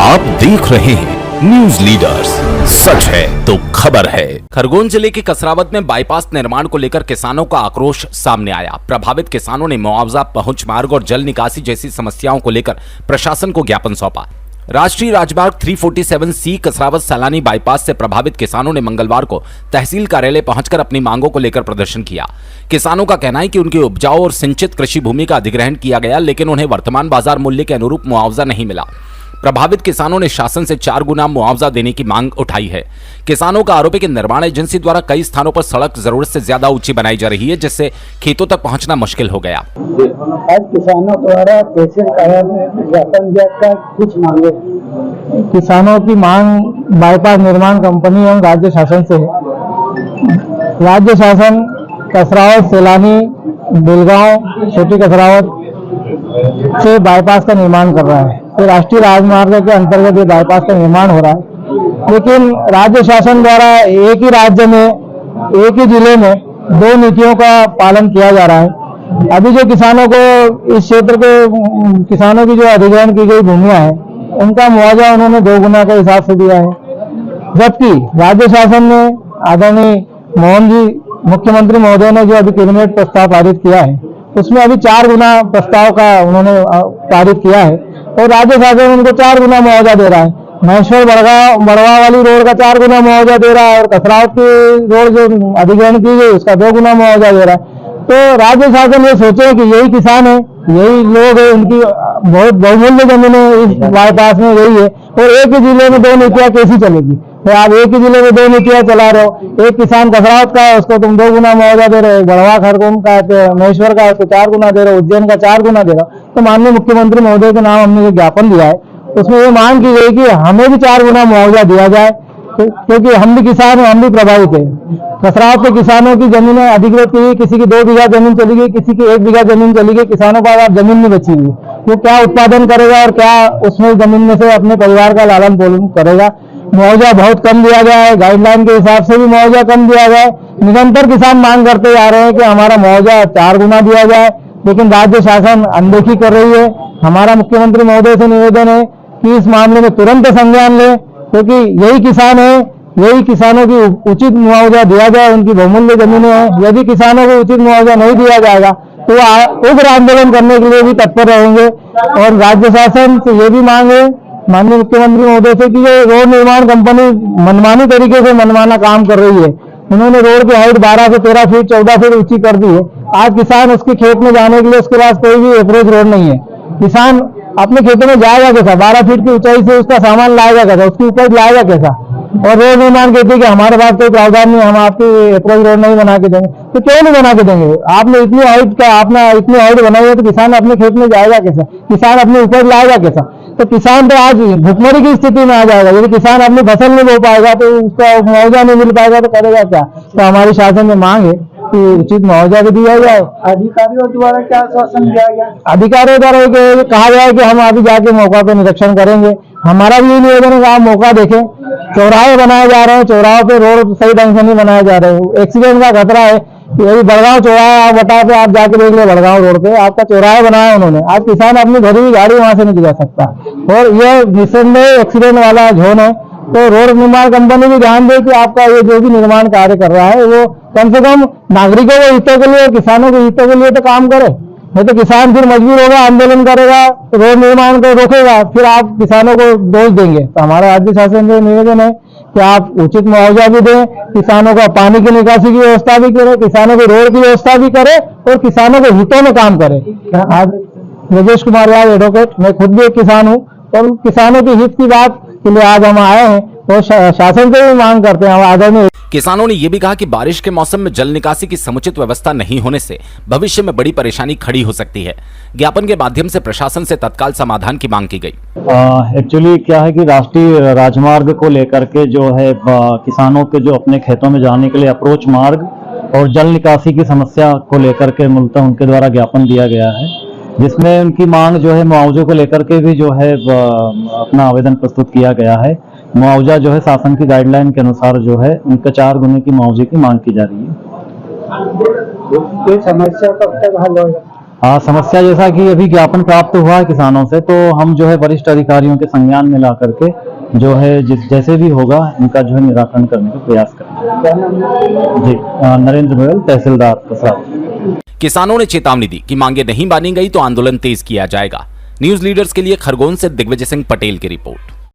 आप देख रहे हैं न्यूज लीडर्स, सच है तो खबर है। खरगोन जिले के कसरावत में बाईपास निर्माण को लेकर किसानों का आक्रोश सामने आया। प्रभावित किसानों ने मुआवजा, पहुंच मार्ग और जल निकासी जैसी समस्याओं को लेकर प्रशासन को ज्ञापन सौंपा। राष्ट्रीय राजमार्ग 347C कसरावत सैलानी बाईपास से प्रभावित किसानों ने मंगलवार को तहसील कार्यालय पहुंचकर अपनी मांगों को लेकर प्रदर्शन किया। किसानों का कहना है कि उनकी उपजाऊ और सिंचित कृषि भूमि का अधिग्रहण किया गया, लेकिन उन्हें वर्तमान बाजार मूल्य के अनुरूप मुआवजा नहीं मिला। प्रभावित किसानों ने शासन से 4 गुना मुआवजा देने की मांग उठाई है। किसानों का आरोप है कि निर्माण एजेंसी द्वारा कई स्थानों पर सड़क जरूरत से ज्यादा ऊंची बनाई जा रही है, जिससे खेतों तक पहुंचना मुश्किल हो गया। आज किसानों द्वारा तहसील कार्यालय में ज्ञापन दिया का कुछ मांगे। किसानों की मांग बाईपास निर्माण कंपनी एवं राज्य शासन से है। राज्य शासन कसरावत, सैलानी, बेलगांव, छोटी कसरावत से बाईपास का निर्माण कर रहा है। तो राष्ट्रीय राजमार्ग के अंतर्गत ये बाईपास का निर्माण हो रहा है, लेकिन राज्य शासन द्वारा एक ही राज्य में, एक ही जिले में 2 नीतियों का पालन किया जा रहा है। अभी जो किसानों को इस क्षेत्र के किसानों की जो अधिग्रहण की गई भूमियां हैं, उनका मुआवजा उन्होंने 2 गुना के हिसाब से दिया है, जबकि राज्य शासन ने आदरणीय मोहन जी मुख्यमंत्री महोदय ने जो अभी कैबिनेट प्रस्ताव पारित किया है, उसमें अभी 4 गुना प्रस्ताव का उन्होंने पारित किया है और राज्य शासन उनको 4 गुना मुआवजा दे रहा है। महेश्वर बड़वा वाली रोड का 4 गुना मुआवजा दे रहा है और कसरावत की रोड जो अधिग्रहण की गई उसका 2 गुना मुआवजा दे रहा है। तो राज्य शासन ये सोचे कि यही किसान है, यही लोग है, उनकी बहुत बहुमूल्य जमीनें इस बाईपास में यही है, और एक ही जिले में 2 नीतियां कैसी चलेगी? तो आप एक ही जिले में 2 नीतियां चला रहे हो। एक किसान कसरावत का है, उसको तुम 2 गुना मुआवजा दे रहे हो, बड़वा खरगोन का, महेश्वर का, उसको 4 गुना दे रहे हो, उज्जैन का 4 गुना दे रहे हो। तो माननीय मुख्यमंत्री महोदय के नाम हमने जो ज्ञापन दिया है, उसमें ये मांग की गई कि हमें भी 4 गुना मुआवजा दिया जाए, क्योंकि हम भी किसान हैं, हम भी प्रभावित हैं। कसरावत के किसानों की जमीनें अधिकृत की, किसी की 2 बीघा जमीन चली गई, किसी की 1 बीघा जमीन चली गई। किसानों के पास जमीन नहीं बची हुई, वो क्या उत्पादन करेगा और क्या उसमें जमीन में से अपने परिवार का लालन पालन करेगा? मुआवजा बहुत कम दिया गया है, गाइडलाइन के हिसाब से भी मुआवजा कम दिया गया है। निरंतर किसान मांग करते जा रहे हैं कि हमारा मुआवजा 4 गुना दिया जाए, लेकिन राज्य शासन अनदेखी कर रही है। हमारा मुख्यमंत्री महोदय से निवेदन है कि इस मामले में तुरंत संज्ञान ले, क्योंकि यही किसान है, यही किसानों की उचित मुआवजा दिया जाए। उनकी बहुमूल्य जमीनें हैं, यदि किसानों को उचित मुआवजा नहीं दिया जाएगा तो उग्र आंदोलन करने के लिए भी तत्पर रहेंगे। और राज्य शासन से ये भी मांग है माननीय मुख्यमंत्री महोदय से कि ये रोड निर्माण कंपनी मनमानी तरीके से मनमाना काम कर रही है। उन्होंने रोड की हाइट 12 से 13 फीट 14 फीट ऊंची कर दी है। आज किसान उसके खेत में जाने के लिए उसके पास कोई भी अप्रोच रोड नहीं है। किसान अपने खेतों में जाएगा कैसा? 12 फीट की ऊंचाई से उसका सामान लाएगा कैसा? उसकी उपज लाएगा कैसा? और रोड निर्माण कहते हैं कि हमारे पास कोई प्रावधान नहीं, हम आपकी अप्रोच रोड नहीं बना के देंगे। तो क्यों नहीं बना के देंगे? आपने इतनी हाइट बनाई है, तो किसान अपने खेत में जाएगा कैसा? किसान अपनी उपज लाएगा कैसा? तो किसान तो आज भुखमरी की स्थिति में आ जाएगा। यदि किसान अपनी फसल नहीं बो पाएगा तो उसका मुआवजा नहीं मिल पाएगा तो करेगा क्या? तो हमारी शासन में मांग है कि उचित मुआवजा भी दिया जाए। अधिकारियों द्वारा क्या आश्वासन दिया गया? अधिकारियों द्वारा कहा गया है कि हम अभी जाके मौका पे निरीक्षण करेंगे। हमारा भी ये निवेदन है कि आप मौका देखें। चौराहे बनाए जा रहे हैं, चौराहों पे रोड सही ढंग से नहीं बनाए जा रहे हैं, एक्सीडेंट का खतरा है। यही बड़गांव चौराहा आप बता पे आप जाके देख ले, बड़गांव रोड पे आपका चौराहा बनाया उन्होंने। आज किसान अपनी भरी हुई गाड़ी वहां से नहीं जा सकता और ये निस्संदेह एक्सीडेंट वाला जोन है। तो रोड निर्माण कंपनी भी ध्यान दे कि आपका ये जो भी निर्माण कार्य कर रहा है वो कम से कम नागरिकों के हितों के लिए और किसानों के हितों के लिए तो काम करे। नहीं तो किसान फिर मजबूर होगा, आंदोलन करेगा, रोड निर्माण को रोकेगा, फिर आप किसानों को दोष देंगे। तो हमारा राज्य शासन से निवेदन है कि आप उचित मुआवजा भी दें, किसानों को पानी की निकासी की व्यवस्था भी करें, किसानों को रोड की व्यवस्था भी करें और किसानों के हितों में काम करें। आज योगेश कुमार यादव एडवोकेट, मैं खुद भी एक किसान हूँ और किसानों के हित की बात के लिए आज हम आए हैं और शासन से भी मांग करते हैं। आदरणीय किसानों ने यह भी कहा कि बारिश के मौसम में जल निकासी की समुचित व्यवस्था नहीं होने से भविष्य में बड़ी परेशानी खड़ी हो सकती है। ज्ञापन के माध्यम से प्रशासन से तत्काल समाधान की मांग की गई। एक्चुअली क्या है कि राष्ट्रीय राजमार्ग को लेकर के जो है किसानों के जो अपने खेतों में जाने के लिए अप्रोच मार्ग और जल निकासी की समस्या को लेकर के मूलतः उनके द्वारा ज्ञापन दिया गया है, जिसमें उनकी मांग जो है मुआवजे को लेकर के भी जो है अपना आवेदन प्रस्तुत किया गया है। मुआवजा जो है शासन की गाइडलाइन के अनुसार जो है उनका 4 गुने की मुआवजे की मांग की जा रही है। ये समस्या कब तक हल होगा? समस्या जैसा कि अभी ज्ञापन प्राप्त हुआ है किसानों से, तो हम जो है वरिष्ठ अधिकारियों के संज्ञान में ला करके जो है जैसे भी होगा इनका जो है निराकरण करने का प्रयास करेंगे। जी, नरेंद्र गोयल, तहसीलदार कसरावद। किसानों ने चेतावनी दी कि मांगे नहीं मानी गई तो आंदोलन तेज किया जाएगा। न्यूज लीडर्स के लिए खरगोन से दिग्विजय सिंह पटेल की रिपोर्ट।